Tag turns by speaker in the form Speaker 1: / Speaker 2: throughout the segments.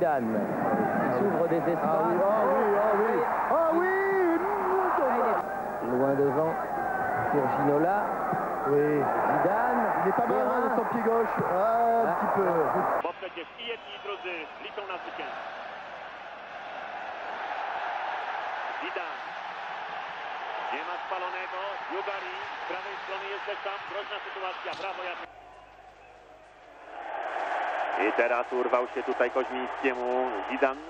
Speaker 1: Zidane. Il s'ouvre des espaces.
Speaker 2: Ah oui.
Speaker 1: Loin devant pour Ginola.
Speaker 2: Oui.
Speaker 1: Zidane.
Speaker 2: Il est pas mal de son pied gauche. Un petit peu.
Speaker 3: Zidane. Nie ma spalonego. Jugari. Z prawej strony jest Deschamps. Groźna sytuacja. Brawo Jacek. I teraz urwał się tutaj Koźmińskiemu Zidane.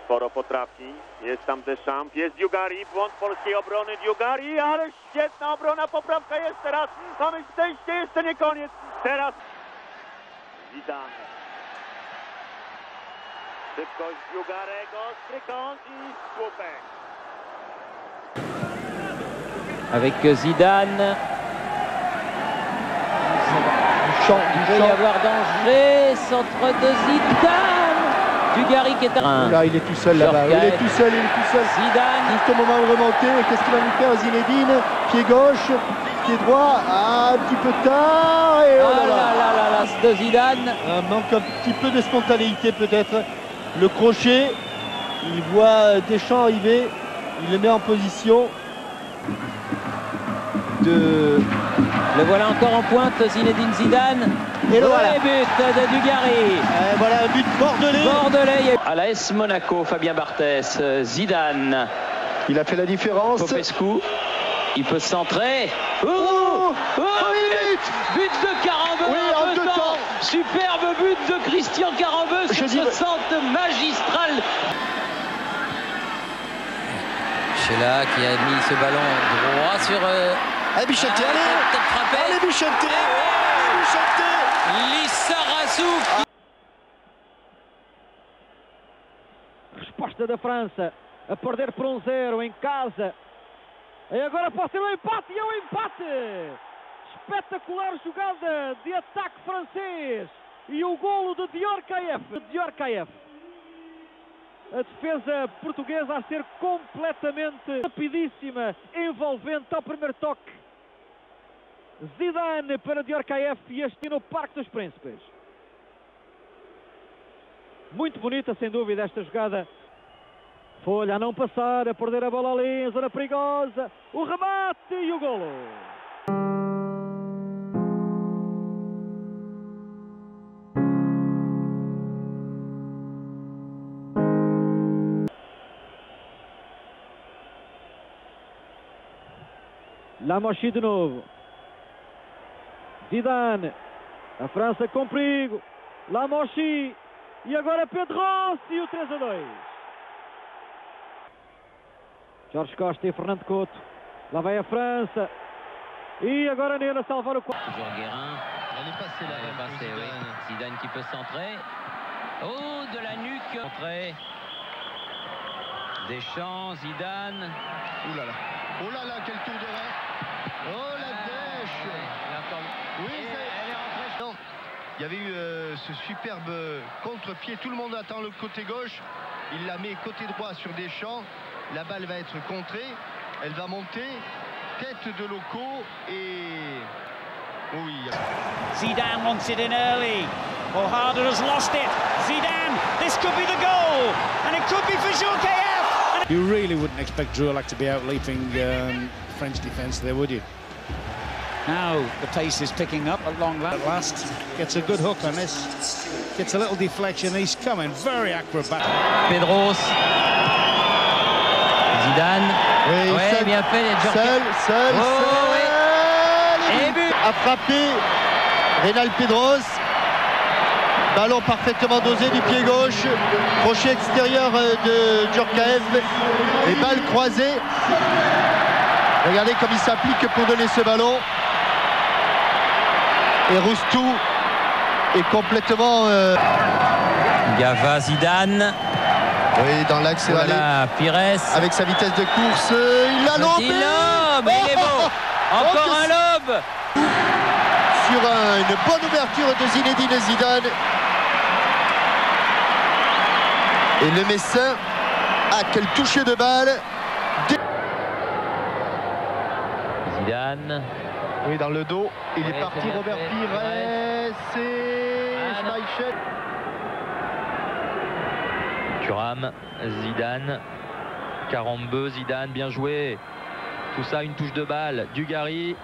Speaker 3: Sporo potrafi. Jest tam Deschamps. Jest Jugari. Błąd polskiej obrony. Jugari. Ale świetna obrona. Poprawka jest teraz. Mamy szczęście. Jeszcze nie koniec. Teraz Zidane. Szybkość Jugarego. Strykąt i słupek.
Speaker 1: Avec Zidane. Il peut y avoir danger. Centre de Zidane. Dugarry qui est
Speaker 2: Là, il est tout seul là-bas. Il est tout seul.
Speaker 1: Zidane.
Speaker 2: Juste au moment de remonter. Qu'est-ce qu'il va nous faire Zinedine? Pied gauche, pied droit. Ah, un petit peu tard. Et oh là là.
Speaker 1: De Zidane.
Speaker 2: Manque un petit peu de spontanéité peut-être. Le crochet. Il voit Deschamps arriver. Il le met en position.
Speaker 1: Le voilà encore en pointe, Zinedine Zidane.
Speaker 2: Et le voilà.
Speaker 1: But de Dugarry.
Speaker 2: Voilà un but bordelais.
Speaker 1: À l'AS Monaco, Fabien Barthès, Zidane.
Speaker 2: Il a fait la différence.
Speaker 1: Popescu, il peut centrer. But de Carambeu.
Speaker 2: Oui, en deux temps.
Speaker 1: Superbe but de Christian Carambeu sur ce centre magistral. Sheila qui a mis ce ballon droit sur...
Speaker 2: Allez Bichette, allez Bichette,
Speaker 1: Lissarazu.
Speaker 4: Resposta da França a perder por 1-0 em casa. E agora pode ser o empate, e é o empate! Espetacular jogada de ataque francês e o golo de Dior Caef. A defesa portuguesa a ser completamente rapidíssima, envolvente ao primeiro toque. Zidane para Dior Caef e este no Parque dos Príncipes. Muito bonita, sem dúvida, esta jogada. Folha a não passar, a perder a bola ali, em zona perigosa. O remate e o golo. Lamochi de novo. Zidane. A França com perigo. Lamochi. E agora Pedro Rossi e o 3-2. Jorge Costa e Fernando Couto. Lá vai a França. E agora nele a salvar o quarto.
Speaker 1: Toujours Guérin. Elle est passée là. Elle est passée, oui. Zidane qui peut centrer. Oh, de la nuque. Centré. Deschamps, Zidane.
Speaker 2: Ouh là là. Oh là là, quel tour de rein. Oh la dèche. Oui, elle est rentrée. Non. Il y avait eu ce superbe contre-pied. Tout le monde attend le côté gauche. Il la met côté droit sur Deschamps. La balle va être contrée. Elle va monter. Tête de Loco et... Oui.
Speaker 5: Zidane wants it in early. Oh, Harder has lost it. Zidane, this could be the goal. And it could be for Djurkaeff.
Speaker 6: You really wouldn't expect Drulak to be out leaping French defence there, would you?
Speaker 5: Now the pace is picking up at long
Speaker 6: At last, gets a good hook on this. Gets a little deflection. He's coming very acrobatic.
Speaker 1: Pedros. Zidane.
Speaker 2: Oui,
Speaker 1: ouais,
Speaker 2: seul,
Speaker 1: bien fait.
Speaker 2: Seul.
Speaker 1: Et but.
Speaker 2: A frappé Reynald Pedros. Ballon parfaitement dosé du pied gauche. Crochet extérieur de Djurkaeff. Et balle croisée. Regardez comme il s'applique pour donner ce ballon. Et Roustou est complètement...
Speaker 1: Gava, Zidane.
Speaker 2: Oui, dans l'axe.
Speaker 1: Voilà, Pires.
Speaker 2: Avec sa vitesse de course, il l'a lobé.
Speaker 1: Il lobe, il est beau. Encore un lobe.
Speaker 2: Sur une bonne ouverture de Zinedine Zidane. Et le Messin, quel toucher de balle.
Speaker 1: Zidane.
Speaker 2: Oui, dans le dos. Il est
Speaker 1: Ouais,
Speaker 2: parti,
Speaker 1: c'est bien
Speaker 2: Robert
Speaker 1: fait.
Speaker 2: Pires et
Speaker 1: Ah, non.
Speaker 2: Schmeichel.
Speaker 1: Thuram, Zidane, Karambeu, Zidane, bien joué. Tout ça, une touche de balle. Dugarry,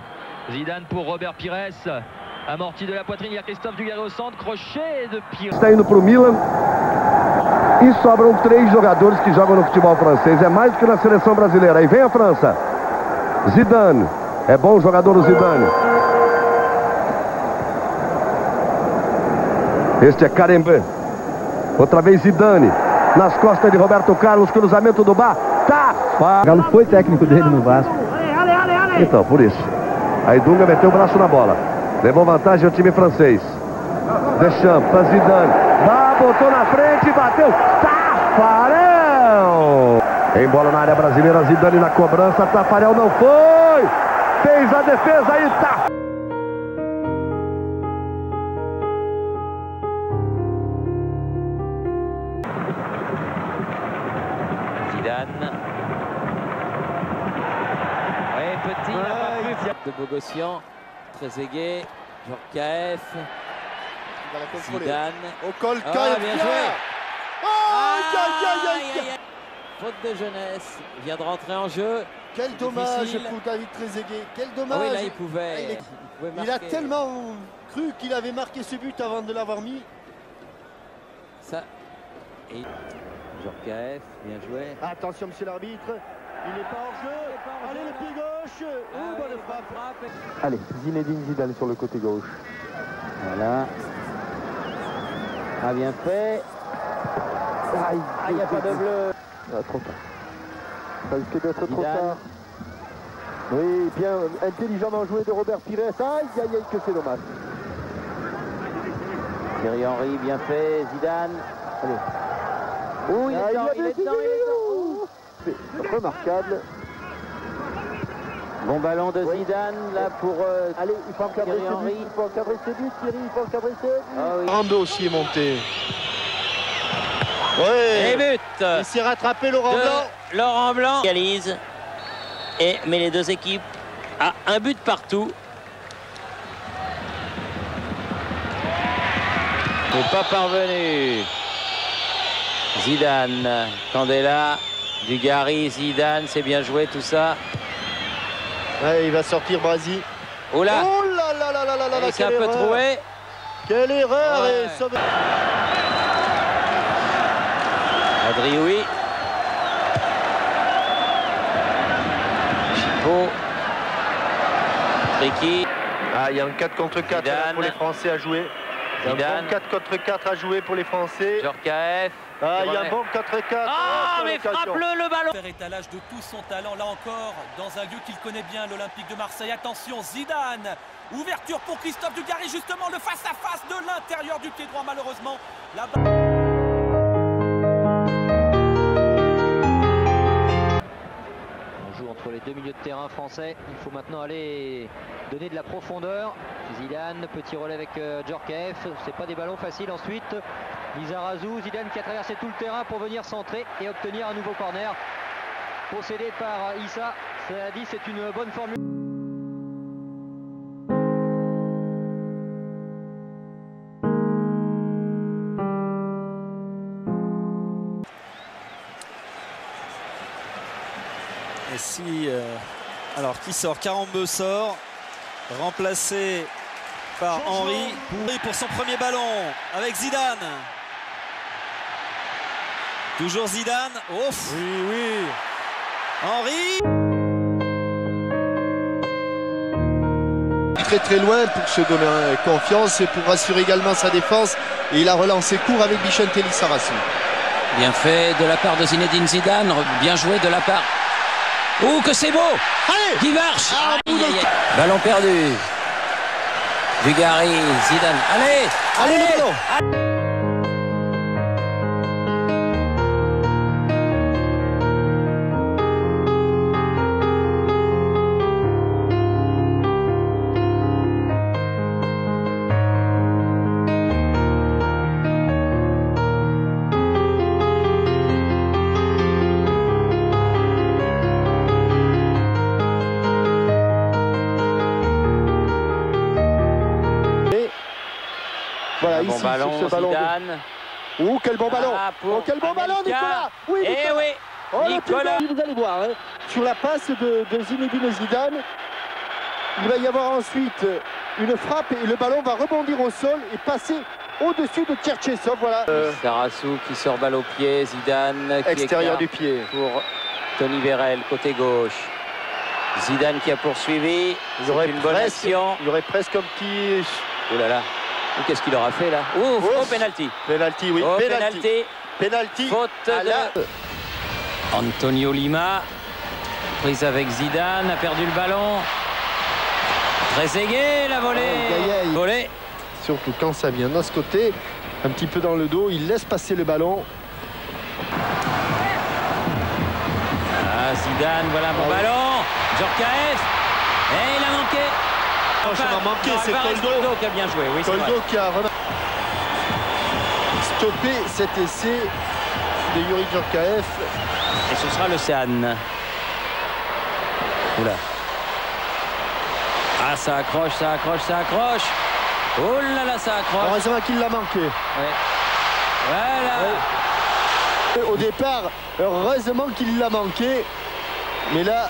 Speaker 1: Zidane pour Robert Pires. Amorti de la poitrine, il y a Christophe Dugarry au centre. Crochet de Pires.
Speaker 7: Está indo para o Milan. E sobram 3 jogadores que jogam no futebol francês. É mais do que na seleção brasileira. Aí vem a França. Zidane. É bom jogador o Zidane. Este é Karembeu. Outra vez Zidane. Nas costas de Roberto Carlos. Cruzamento do Bar. Tá!
Speaker 8: O Galo foi técnico dele no Vasco.
Speaker 7: Então, por isso. Aí Dunga meteu o braço na bola. Levou vantagem ao time francês. Deschamps para Zidane. Botou na frente, bateu. Tafarel! Em bola na área brasileira, Zidane na cobrança. Tafarel não foi! Fez a defesa aí, tá!
Speaker 1: Zidane. Ouais, petit, il n'a pas pu.
Speaker 9: De Bogossian, Trezeguet, Djorkaeff, Zidane.
Speaker 2: Au col,
Speaker 9: bien joué.
Speaker 2: Oh,
Speaker 9: Faute de jeunesse, il vient de rentrer en jeu.
Speaker 2: quel dommage
Speaker 9: Difficile.
Speaker 2: pour David Trezeguet. Quel
Speaker 9: Ah
Speaker 2: dommage.
Speaker 9: oui, là il pouvait,
Speaker 2: Il a
Speaker 9: marquer.
Speaker 2: tellement cru qu'il avait marqué ce but avant de l'avoir mis.
Speaker 9: Ça. Et Djorkaeff, bien joué.
Speaker 2: Attention, monsieur l'arbitre. Il n'est pas hors jeu. Allez, le pied gauche. Bonne frappe.
Speaker 7: Allez, Zinedine Zidane sur le côté gauche.
Speaker 9: Voilà. Ah, bien fait.
Speaker 7: Aïe,
Speaker 9: Il n'y a pas de bleu.
Speaker 7: trop tard. Ça risque d'être trop
Speaker 9: Zidane.
Speaker 7: tard. Oui, bien intelligemment joué de Robert Pires. Aïe, aïe, aïe, que c'est dommage.
Speaker 9: Thierry Henry, bien fait. Zidane.
Speaker 7: Allez.
Speaker 9: Oh, il est dedans, il est dedans, il est dedans.
Speaker 7: C'est remarquable.
Speaker 9: Bon ballon de Zidane, là pour
Speaker 7: Allez, il faut encadrer
Speaker 9: Thierry
Speaker 7: ce
Speaker 9: Henry.
Speaker 7: but. Il faut encadrer ce but, Thierry. Il faut encadrer ce but.
Speaker 9: Ah oui.
Speaker 2: Rando aussi est monté.
Speaker 9: Et
Speaker 2: Ouais.
Speaker 9: but
Speaker 2: Il s'est rattrapé Laurent Blanc.
Speaker 9: de Laurent Blanc. Réalise et met les deux équipes à un but partout. N'est pas parvenu. Zidane, Candela, Dugarry, Zidane, c'est bien joué tout ça.
Speaker 2: Ouais, il va sortir Brasi.
Speaker 9: Oh là,
Speaker 2: Oh là là là là là là là,
Speaker 9: c'est un
Speaker 2: quelle
Speaker 9: peu
Speaker 2: erreur.
Speaker 9: troué.
Speaker 2: Quelle erreur.
Speaker 9: Ouais.
Speaker 2: Et sauve...
Speaker 9: Adrioui. Chipot. Tricky.
Speaker 2: Ah, il y a un 4 contre 4
Speaker 9: Zidane.
Speaker 2: pour les Français à jouer. Il y a un
Speaker 9: Zidane.
Speaker 2: bon 4 contre 4 à jouer pour les Français.
Speaker 9: Djorkaeff.
Speaker 2: Ah, il y a un bon 4 contre 4.
Speaker 9: Ah, mais
Speaker 2: quelle occasion.
Speaker 9: frappe-le le ballon.
Speaker 10: Faire étalage de tout son talent, là encore, dans un lieu qu'il connaît bien, l'Olympique de Marseille. Attention, Zidane. Ouverture pour Christophe Dugarry, justement, le face-à-face de l'intérieur du pied droit, malheureusement. La balle...
Speaker 1: On joue entre les deux milieux de terrain français. Il faut maintenant aller donner de la profondeur. Zidane, petit relais avec Djorkaeff. C'est pas des ballons faciles ensuite. Lizarazu, Zidane qui a traversé tout le terrain pour venir centrer et obtenir un nouveau corner. Possédé par Issa. Cela dit, c'est une bonne formule.
Speaker 11: Et si... alors, qui sort? Karambeu sort, remplacé par Henry pour son premier ballon avec Zidane. Toujours Zidane. Ouf.
Speaker 2: Oui, oui.
Speaker 11: Henry.
Speaker 2: Très très loin pour se donner confiance et pour rassurer également sa défense. Et il a relancé court avec Vicente Lizarazu.
Speaker 9: Bien fait de la part de Zinedine Zidane. Bien joué de la part... Oh, que c'est beau!
Speaker 2: Allez!
Speaker 9: Qui marche!
Speaker 2: Ah,
Speaker 9: Aïe, aïe, aïe. Ballon perdu. Dugarry, Zidane. Allez!
Speaker 2: Allez, le ballon!
Speaker 7: Voilà,
Speaker 9: Un bon
Speaker 7: ici,
Speaker 9: ballon,
Speaker 7: sur ce ballon.
Speaker 9: Zidane.
Speaker 12: Oh, quel bon ballon! Oh, quel bon ballon, Nicolas! Oui, Nicolas!
Speaker 9: Eh oui,
Speaker 12: oh,
Speaker 9: Nicolas!
Speaker 12: Vous allez voir, hein, sur la passe de Zinedine Zidane, il va y avoir ensuite une frappe et le ballon va rebondir au sol et passer au-dessus de Tcherchesov. Voilà.
Speaker 9: Sarassou qui sort balle au pied, Zidane qui
Speaker 12: extérieur du pied
Speaker 9: pour Tony Vérel, côté gauche. Zidane qui a poursuivi.
Speaker 12: Il y aurait
Speaker 9: une bonne action.
Speaker 12: Il y aurait presque un petit...
Speaker 9: Oh là là. Qu'est-ce qu'il aura fait là? Ouf, oh, penalty.
Speaker 12: Penalty, oui.
Speaker 9: Oh,
Speaker 12: penalty. Penalty.
Speaker 9: Faute de Antonio Lima. Prise avec Zidane, a perdu le ballon. Trezeguet, la volée. Volée.
Speaker 12: Surtout quand ça vient de ce côté, un petit peu dans le dos, il laisse passer le ballon.
Speaker 9: Ah, Zidane, voilà un bon ballon. Djorkaeff. Et il a manqué.
Speaker 12: Franchement manqué, c'est
Speaker 9: Toldo qui a bien joué. Oui,
Speaker 12: Toldo qui a stoppé cet essai de Yuri Djorkaeff.
Speaker 9: Et ce sera le Sean. Oula. Ah, ça accroche, ça accroche, ça accroche. Oh là là, ça accroche.
Speaker 12: Heureusement qu'il l'a manqué.
Speaker 9: Ouais. Voilà.
Speaker 12: Ouais. Au départ, heureusement qu'il l'a manqué. Mais là...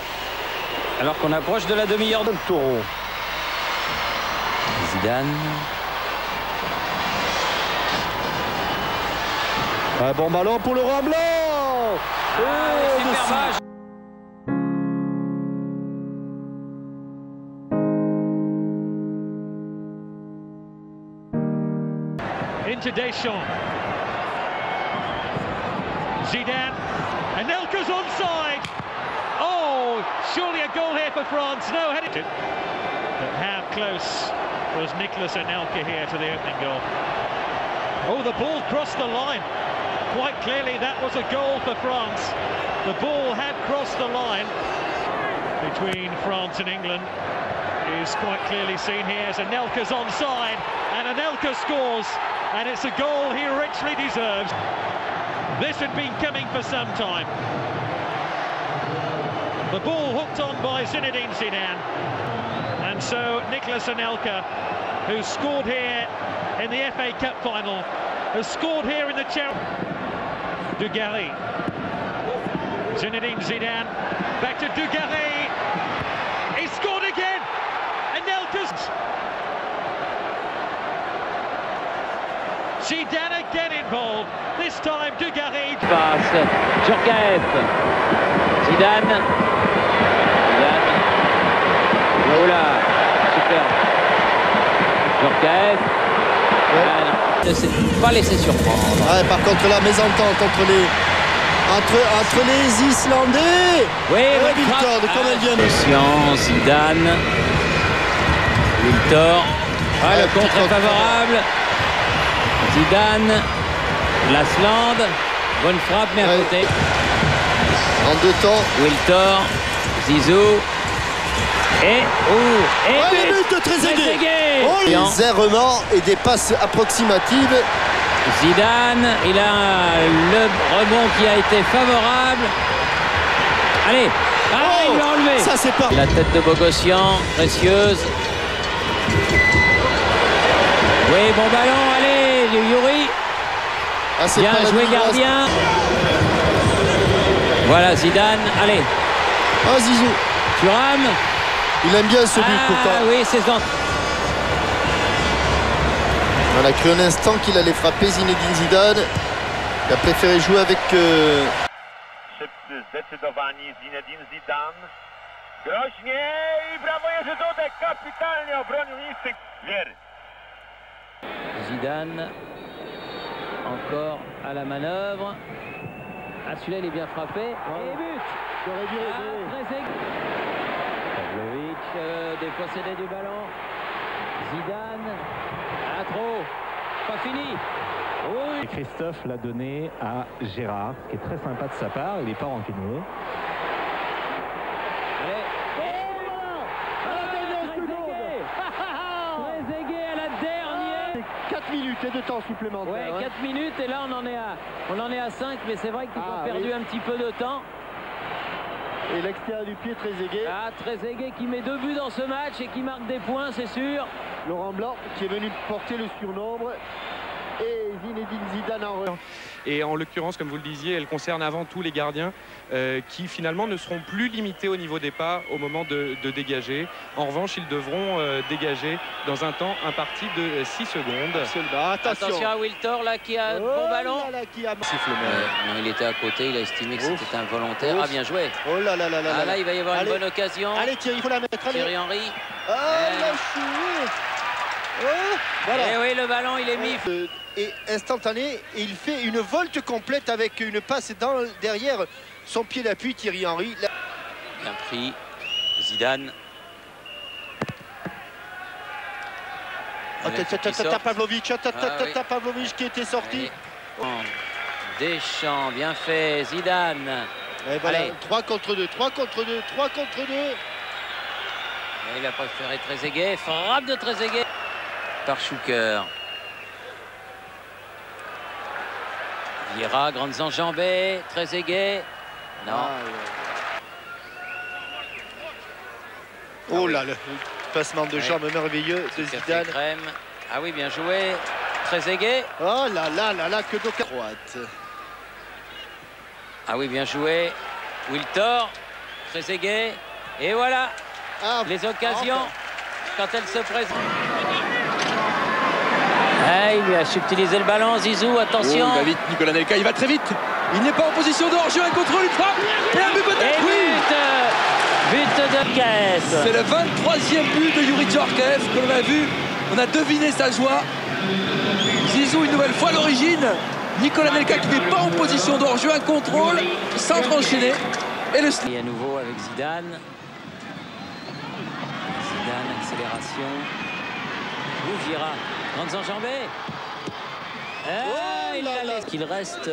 Speaker 9: Alors qu'on approche de la demi-heure de
Speaker 12: taureau.
Speaker 9: Zidane.
Speaker 12: Un bon ballon pour le Roi Blanc.
Speaker 9: Super match.
Speaker 13: Into Deschamps. Zidane. Anelka's onside. Oh, surely a goal here for France. No, headed. But how close was Nicolas Anelka here to the opening goal? Oh, the ball crossed the line. Quite clearly that was a goal for France. The ball had crossed the line between France and England. Is quite clearly seen here as Anelka's onside, and Anelka scores, and it's a goal he richly deserves. This had been coming for some time. The ball hooked on by Zinedine Zidane, and so Nicolas Anelka, who scored here in the FA Cup final, has scored here in the Dugarry. Zinedine Zidane, back to Dugarry. He scored again. Anelka's. Zidane again involved. This time Dugarry.
Speaker 9: Passe. Djorkaeff. Zidane. Oh là, super. Djorkaeff. Ne s'est pas laissé surprendre.
Speaker 12: Ouais, par contre la mésentente entre les Islandais.
Speaker 9: Oui,
Speaker 12: Wiltord, comme elle vient.
Speaker 9: Zidane. Wiltord. Ah, le contre est favorable. Zidane. Lasland. Bonne frappe, mais à côté.
Speaker 12: En deux temps.
Speaker 9: Wiltord. Zizou. Et
Speaker 12: le but de Trezeguet. Oh, les errements et des passes approximatives.
Speaker 9: Zidane, il a le rebond qui a été favorable. Allez, il l'a enlevé.
Speaker 12: Ça c'est pas.
Speaker 9: La tête de Bogossian, précieuse. Oui, bon ballon, allez, Yuri. Bien joué, gardien. Voilà, Zidane, allez.
Speaker 12: Ah, Zizou.
Speaker 9: Thuram.
Speaker 12: Il aime bien ce but pourtant.
Speaker 9: Ah oui, c'est ça.
Speaker 12: On a cru un instant qu'il allait frapper Zinedine Zidane. Il a préféré jouer avec...
Speaker 3: Szybcy, zdecydowani Zinedine Zidane. Groźnie i brawo Jerzy Dudek, kapitalnie obronił instynkt wiery.
Speaker 9: Zidane, encore à la manœuvre. Ah, celui-là, il est bien frappé. Et but. Pavlovic dépossédé du ballon. Zidane. Ah, trop. Pas fini.
Speaker 14: Oui. Et Christophe l'a donné à Gérard, ce qui est très sympa de sa part. Il n'est pas rancunier.
Speaker 9: Trezeguet à la dernière.
Speaker 12: 4 minutes et de temps supplémentaire.
Speaker 9: Ouais, 4 minutes et là on en est à 5, mais c'est vrai qu'ils ont perdu un petit peu de temps.
Speaker 12: Et l'extérieur du pied, Trezeguet.
Speaker 9: Ah, Trezeguet qui met 2 buts dans ce match et qui marque des points, c'est sûr.
Speaker 12: Laurent Blanc qui est venu porter le surnombre. et Zinedine Zidane en...
Speaker 15: Et en l'occurrence, comme vous le disiez, elle concerne avant tout les gardiens qui finalement ne seront plus limités au niveau des pas au moment de dégager. En revanche, ils devront dégager dans un temps imparti de 6 secondes.
Speaker 9: Attention à Wiltor là qui a un bon ballon. Non, il était à côté, il a estimé que c'était involontaire. Ah, bien joué.
Speaker 12: Oh là là là là.
Speaker 9: Ah, là, il va y avoir une bonne occasion.
Speaker 12: Allez Thierry, il faut la mettre.
Speaker 9: Thierry Henry.
Speaker 12: Voilà.
Speaker 9: Et oui, le ballon, il est mis.
Speaker 12: Et instantané, et il fait une volte complète avec une passe derrière son pied d'appui, Thierry Henry.
Speaker 9: Bien pris, Zidane.
Speaker 12: Pavlovic, Pavlovic qui était sorti.
Speaker 9: Deschamps, bien fait, Zidane.
Speaker 12: Et voilà, 3 contre 2, 3 contre 2, 3 contre 2.
Speaker 9: Et il a préféré Trezeguet, frappe de Trezeguet par Schuker. Vieira, grandes enjambées, Trezeguet. Non.
Speaker 12: Oh là, le passement de jambes merveilleux de Zidane.
Speaker 9: Ah oui, bien joué. Trezeguet.
Speaker 12: Oh là là là là, que d'occasion. Droite.
Speaker 9: Ah oui, bien joué. Wiltor, Trezeguet. Et voilà. Les occasions quand elles se présentent. Ah, il lui a subtilisé le ballon, Zizou, attention.
Speaker 16: Il va vite, Nicolas Anelka, il va très vite. Il n'est pas en position de hors-jeu, un contrôle, il frappe. Et un but peut-être.
Speaker 9: But de Djorkaeff.
Speaker 16: C'est le 23e but de Youri Djorkaeff que l'on a vu. On a deviné sa joie. Zizou une nouvelle fois à l'origine. Nicolas Anelka qui n'est pas en position de hors-jeu, un contrôle, centre enchaîné. Et le...
Speaker 9: Et à nouveau avec Zidane. Zidane, accélération. Vieira, grandes enjambées. Qu'il reste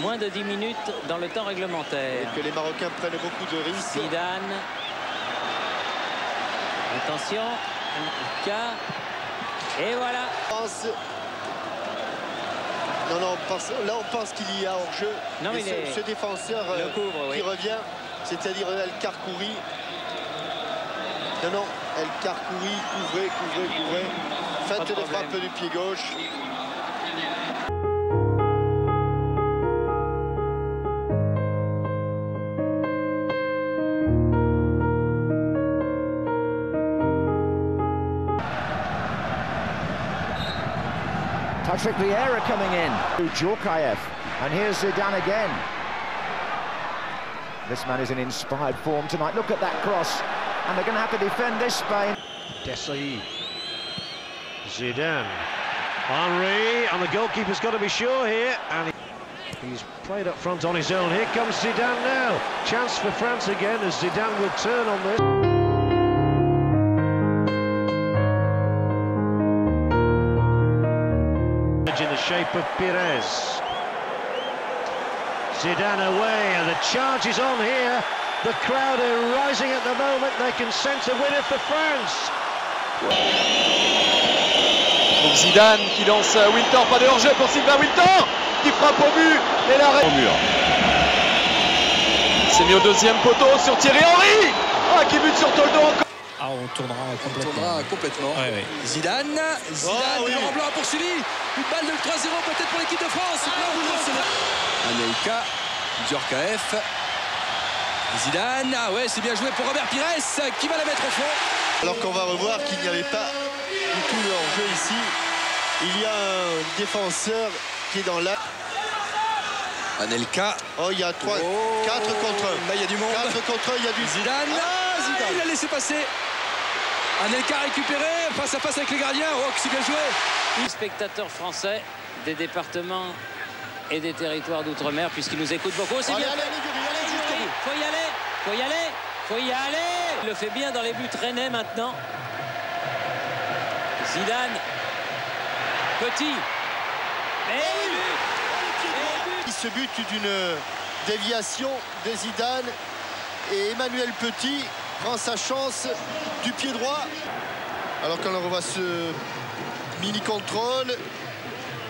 Speaker 9: moins de 10 minutes dans le temps réglementaire.
Speaker 12: Et que les Marocains prennent beaucoup de risques.
Speaker 9: Zidane. Attention. Cas. Et voilà.
Speaker 12: Non, là on pense qu'il y a hors-jeu. Ce défenseur qui revient, c'est-à-dire El Karkouri. Non, El Karkouri, couvrez. Faites de frappe du pied gauche.
Speaker 17: Patrick Vieira coming in. Djorkaeff. And here's Zidane again. This man is in inspired form tonight. Look at that cross. And they're going to have to defend this, Spain.
Speaker 18: Desailly. Zidane. Henry, and the goalkeeper's got to be sure here. And he's played up front on his own. Here comes Zidane now. Chance for France again as Zidane will turn on this. In the shape of Pires. Zidane away, and the charge is on here. The crowd are rising at the moment. They can sense a winner for France.
Speaker 19: Donc Zidane qui lance Wiltor, pas de hors-jeu pour Sylvain Wiltor qui frappe au but et l'arrêt au mur. C'est mis au deuxième poteau sur Thierry Henry qui bute sur Toldo encore.
Speaker 11: On tournera complètement. Ouais. Zidane, le Laurent Blanc a poursuivi. Une balle de 3-0 peut-être pour l'équipe de France. Anelka, Djorkaeff. Zidane, c'est bien joué pour Robert Pires qui va la mettre au fond.
Speaker 12: Alors qu'on va revoir qu'il n'y avait pas du tout de hors-jeu ici. Il y a un défenseur qui est dans l'axe.
Speaker 11: Anelka.
Speaker 12: Il y a 4 contre 1.
Speaker 11: Là, il y a du monde.
Speaker 12: 4 contre 1, il y a du
Speaker 11: Zidane. Zidane. Il a laissé passer. Anelka récupéré, face à face avec les gardiens. C'est bien joué.
Speaker 9: Les spectateurs français des départements et des territoires d'outre-mer, puisqu'ils nous écoutent beaucoup. C'est bien. Faut y aller. Il le fait bien dans les buts rennais maintenant. Zidane. Petit.
Speaker 12: Ce but d'une déviation de Zidane et Emmanuel Petit prend sa chance du pied droit. Alors qu'on revoit ce mini-contrôle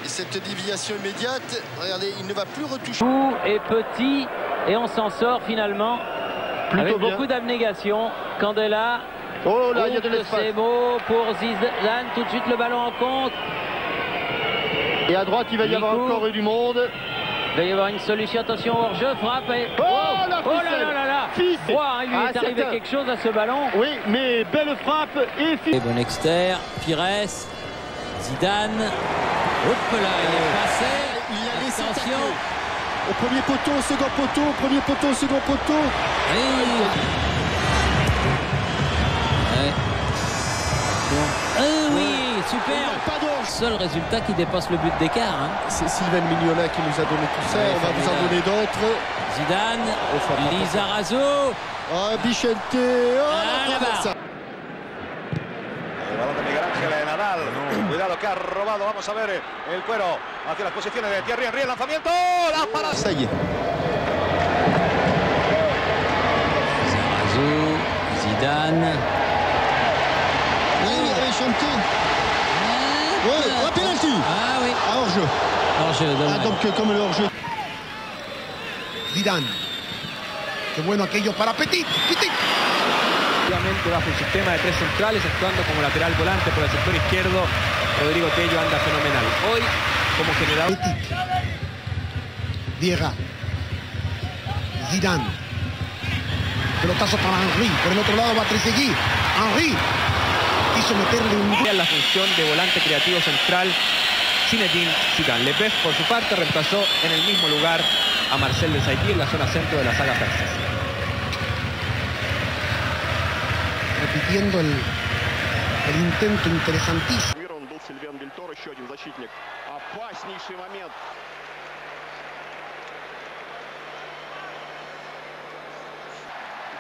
Speaker 12: et cette déviation immédiate, regardez, il ne va plus retoucher.
Speaker 9: Et Petit, et on s'en sort finalement avec beaucoup d'abnégation. Candela.
Speaker 12: Oh là, il y a de l'espace.
Speaker 9: C'est beau pour Zidane, tout de suite le ballon en compte.
Speaker 2: Et à droite, il va y avoir encore du monde.
Speaker 9: Il va y avoir une solution, attention, hors-jeu, frappe et...
Speaker 2: Oh la ficelle.
Speaker 9: là là là.
Speaker 2: Fils.
Speaker 9: Droit, hein, il lui est arrivé quelque chose à ce ballon.
Speaker 2: Oui, mais belle frappe et fils.
Speaker 9: Et Bonexter, Pires, Zidane. Hop là, il est passé.
Speaker 12: Il a laissé
Speaker 9: attention.
Speaker 12: Au premier poteau, au second poteau, au premier poteau, au second poteau.
Speaker 9: Oui. Ouais. Oui, super. Seul résultat qui dépasse le but d'écart. Hein.
Speaker 12: C'est Sylvain Mignona qui nous a donné tout ça. On va vous en donner d'autres.
Speaker 9: Zidane, Lizarazu.
Speaker 12: Oh, Bichente. Oh,
Speaker 9: là-bas.
Speaker 18: El balón de Miguel Ángel Nadal. Cuidado que ha robado. Vamos a ver el cuero hacia las posiciones de Thierry Henry. El lanzamiento. La parada.
Speaker 12: Ça y est.
Speaker 9: Lizarazu, Zidane.
Speaker 12: Il avait chanté. Ouais, un penalty.
Speaker 9: Ah oui.
Speaker 12: Hors-jeu.
Speaker 9: Hors-jeu, dommage.
Speaker 12: Donc comme le hors-jeu.
Speaker 6: Zidane. Qué bueno aquello para Petit. Petit.
Speaker 20: Obviamente bajo el sistema de tres centrales, actuando como lateral volante por el sector izquierdo, Rodrigo Tello anda fenomenal. Hoy, como generador...
Speaker 6: Vieira. Zidane. Pelotazo para Henry. Por el otro lado va Trezeguet. Henry. Quiso meterle un...
Speaker 20: La función de volante creativo central, Zinedine Zidane. Lepef, por su parte, reemplazó en el mismo lugar a Marcel Desailly en la zona centro de la saga persa.
Speaker 6: Repitiendo el intento interesantísimo.
Speaker 3: Был Сильвен Вильтор, еще один защитник. Опаснейший момент.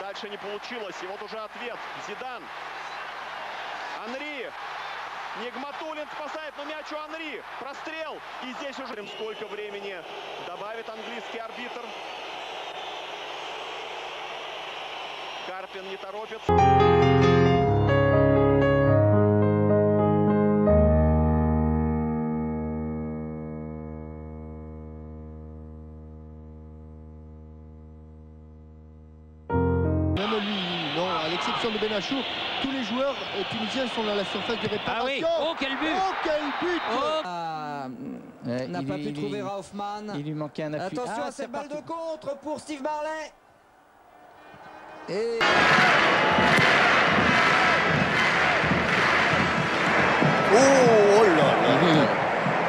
Speaker 3: Дальше не получилось. И вот уже ответ. Зидан. Анри. Нигматуллин спасает, но мяч у Анри. Прострел. И здесь уже сколько времени добавит английский арбитр. Карпин не торопится.
Speaker 12: De Benachou, tous les joueurs tunisiens sont dans la surface de réparation.
Speaker 9: Ah oui. Oh quel but!
Speaker 12: Oh quel but!
Speaker 8: N'a pas pu trouver Hoffman. Il lui manquait un appui.
Speaker 21: Attention à cette balle de contre pour Steve Marley. Et...
Speaker 12: Oh là là!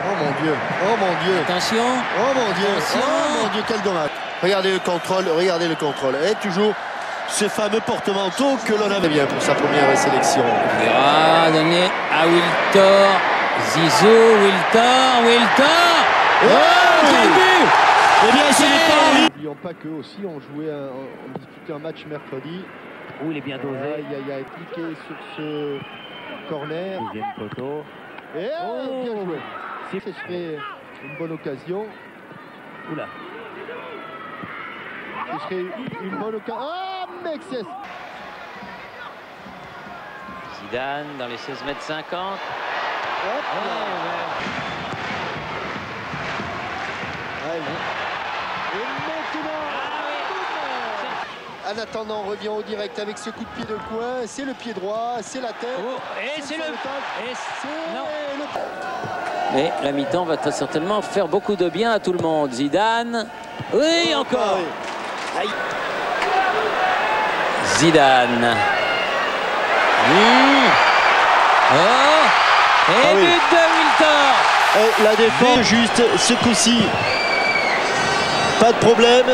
Speaker 12: Oh mon Dieu! Oh mon Dieu!
Speaker 9: Attention!
Speaker 12: Oh mon Dieu!
Speaker 9: Attention.
Speaker 12: Oh mon Dieu, quel dommage! Regardez le contrôle, regardez le contrôle. Et toujours ce fameux porte-manteau que l'on avait bien pour sa première sélection.
Speaker 9: Vera donné à Wiltor. Zizou, Wiltor. Oh, quel but!
Speaker 12: Eh bien, ce n'est pas... N'oublions pas qu'eux aussi ont joué, ont disputé un match mercredi.
Speaker 9: Oh, il est bien dosé.
Speaker 12: Il a cliqué sur ce corner.
Speaker 8: Deuxième poteau.
Speaker 12: Et bien joué. Ce serait une bonne occasion.
Speaker 9: Oula.
Speaker 12: Ce serait une bonne occasion. Ah, mec, c'est...
Speaker 9: Zidane dans les 16 mètres 50.
Speaker 12: Hop. Allez. Et maintenant... En attendant, on revient au direct avec ce coup de pied de coin. C'est le pied droit, c'est la tête.
Speaker 9: Oh, et c'est le... Mais la mi-temps va très certainement faire beaucoup de bien à tout le monde. Zidane. Oui, encore.
Speaker 12: Ah, oui.
Speaker 9: Zidane. Oh. Et but de Wiltor.
Speaker 12: Et la défense juste ce coup-ci. Pas de problème.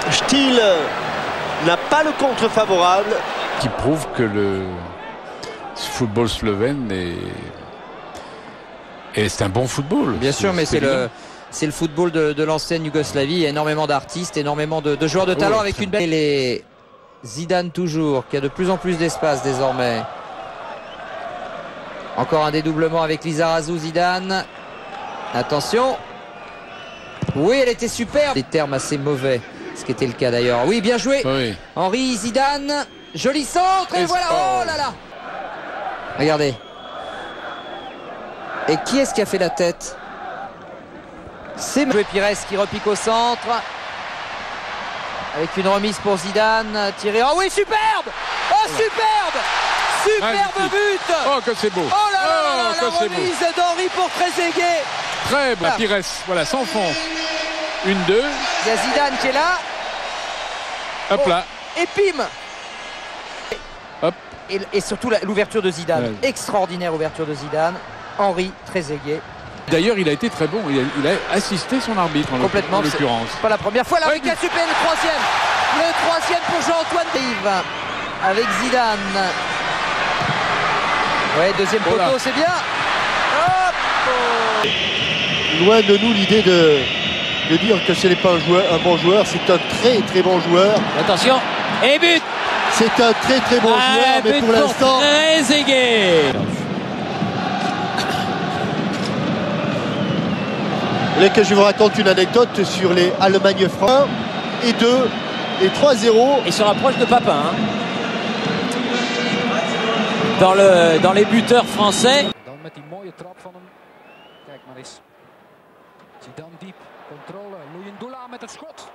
Speaker 12: Stiel n'a pas le contre favorable.
Speaker 22: Qui prouve que le football slovène c'est un bon football.
Speaker 23: Bien sûr, mais c'est le football de l'ancienne Yougoslavie. Il y a énormément d'artistes, énormément de joueurs de talent avec une belle... Et les Zidane toujours, qui a de plus en plus d'espace désormais. Encore un dédoublement avec Lizarazu, Zidane. Attention. Oui, elle était superbe. Des termes assez mauvais, ce qui était le cas d'ailleurs. Oui, bien joué.
Speaker 22: Oui.
Speaker 23: Henry, Zidane. Joli centre et voilà. Oh là là. Regardez. Et qui est-ce qui a fait la tête? C'est Pires qui repique au centre. Avec une remise pour Zidane. Tiré. Oh oui, superbe. Oh, superbe. Superbe but.
Speaker 22: Oh, que c'est beau.
Speaker 23: Oh là là, la remise d'Henry pour Trezeguet.
Speaker 22: très bon. Pires, voilà, s'enfonce. 1-2.
Speaker 23: Il y a Zidane qui est là.
Speaker 22: Hop là.
Speaker 23: Et pim.
Speaker 22: Hop.
Speaker 23: Et surtout l'ouverture de Zidane. Ouais. Extraordinaire ouverture de Zidane. Henri, très aigué.
Speaker 22: D'ailleurs, il a été très bon. Il a assisté son arbitre en l'occurrence.
Speaker 23: C'est pas la première fois. Là, avec la super, le troisième. Le troisième pour Jean-Antoine Rive. Avec Zidane. Ouais, deuxième poteau, c'est bien. Hop, oh.
Speaker 12: Loin de nous l'idée de dire que ce n'est pas un bon joueur. C'est un très très bon joueur.
Speaker 9: Attention. Et but.
Speaker 12: C'est un très très bon joueur, mais pour l'instant...
Speaker 9: Trezeguet.
Speaker 12: Vous voulez que je vous raconte une anecdote sur les Allemagne-France 1 et 2 et 3-0.
Speaker 9: Et sur l'approche de Papin. Hein. Dans les buteurs français.
Speaker 4: Dan met die mooie trap van hem. Kijk maar eens. Zidane diep. Controle. Luyendula met het schot.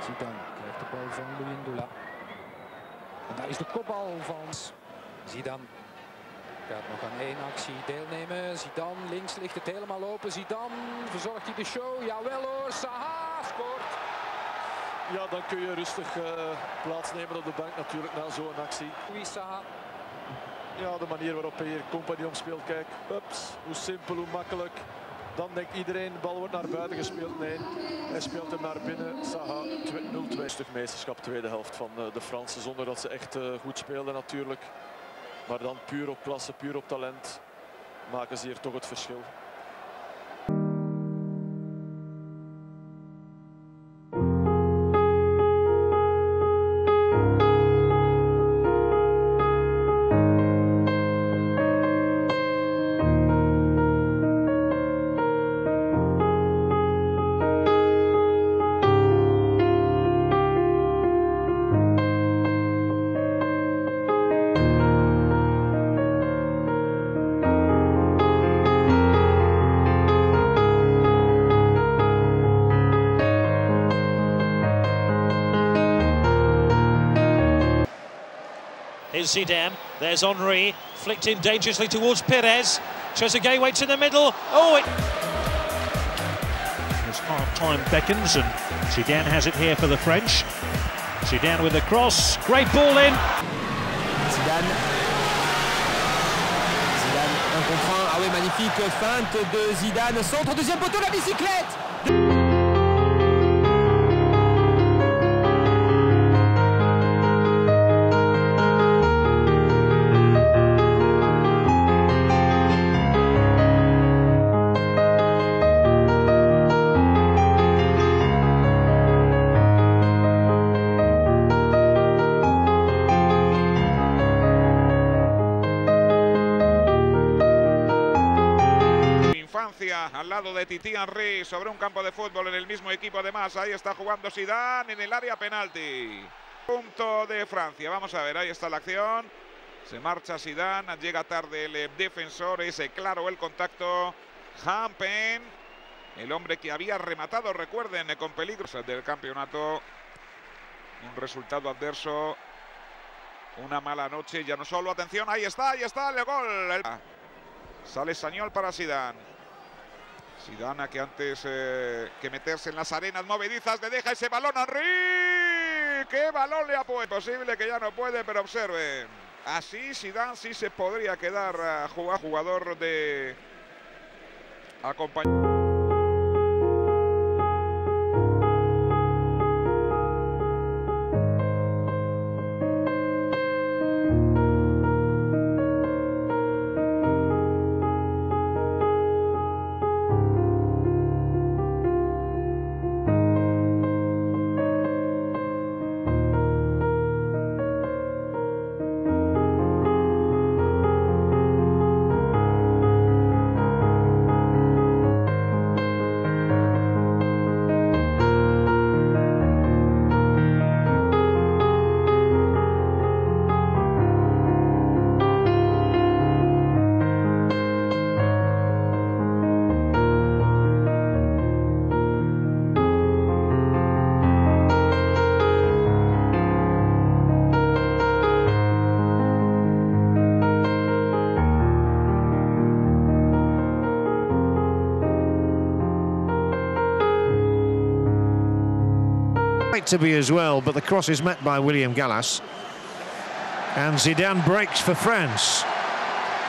Speaker 4: Zidane krijgt de bal van Luyendula. En daar is de kopbal van Zidane. Gaat nog aan één actie deelnemen. Zidane, links ligt het helemaal open. Zidane, verzorgt hij de show? Jawel hoor, Saha scoort.
Speaker 5: Ja, dan kun je rustig plaatsnemen op de bank natuurlijk na zo'n actie.
Speaker 4: Wie Saha?
Speaker 5: Ja, de manier waarop hij hier compagnon speelt, kijk. Ups, hoe simpel, hoe makkelijk. Dan denkt iedereen, de bal wordt naar buiten gespeeld. Nee, hij speelt hem naar binnen. Saha 0-2. Stuk meesterschap, tweede helft van de Fransen. Zonder dat ze echt goed speelden natuurlijk. Maar dan puur op klasse, puur op talent maken ze hier toch het verschil.
Speaker 10: Here's Zidane, there's Henri, flicked in dangerously towards Perez. Trezeguet waits in the middle. Oh, it... As half-time beckons and Zidane has it here for the French. Zidane with the cross, great ball in.
Speaker 21: Zidane. Zidane, 1 contre 1. Ah oui, magnifique feinte de Zidane. Centre, deuxième poteau, la bicyclette.
Speaker 24: Al lado de Titi Henry sobre un campo de fútbol en el mismo equipo. Además, ahí está jugando Zidane en el área penalti. Punto de Francia. Vamos a ver, ahí está la acción. Se marcha Zidane, llega tarde el defensor, es claro el contacto. Hampen, el hombre que había rematado, recuerden, con peligro del campeonato. Un resultado adverso, una mala noche, ya no solo. Atención, ahí está el gol. Sale Sagnol para Zidane. Zidane, que antes que meterse en las arenas movedizas, le deja ese balón a Henry. ¡Qué balón le ha puesto! Posible que ya no puede, pero observen. Así Zidane sí se podría quedar jugador de acompañamiento.
Speaker 18: it to be as well, but the cross is met by William Gallas. And Zidane breaks for France.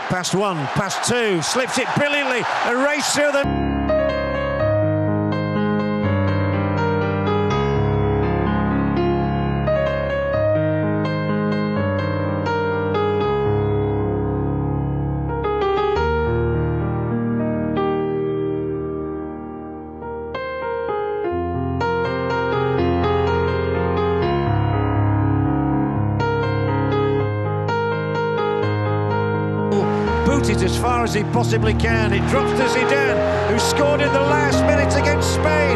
Speaker 18: Past one, past two, slips it brilliantly, a race through the... It as far as he possibly can. It drops to Zidane, who scored in the last minute against Spain.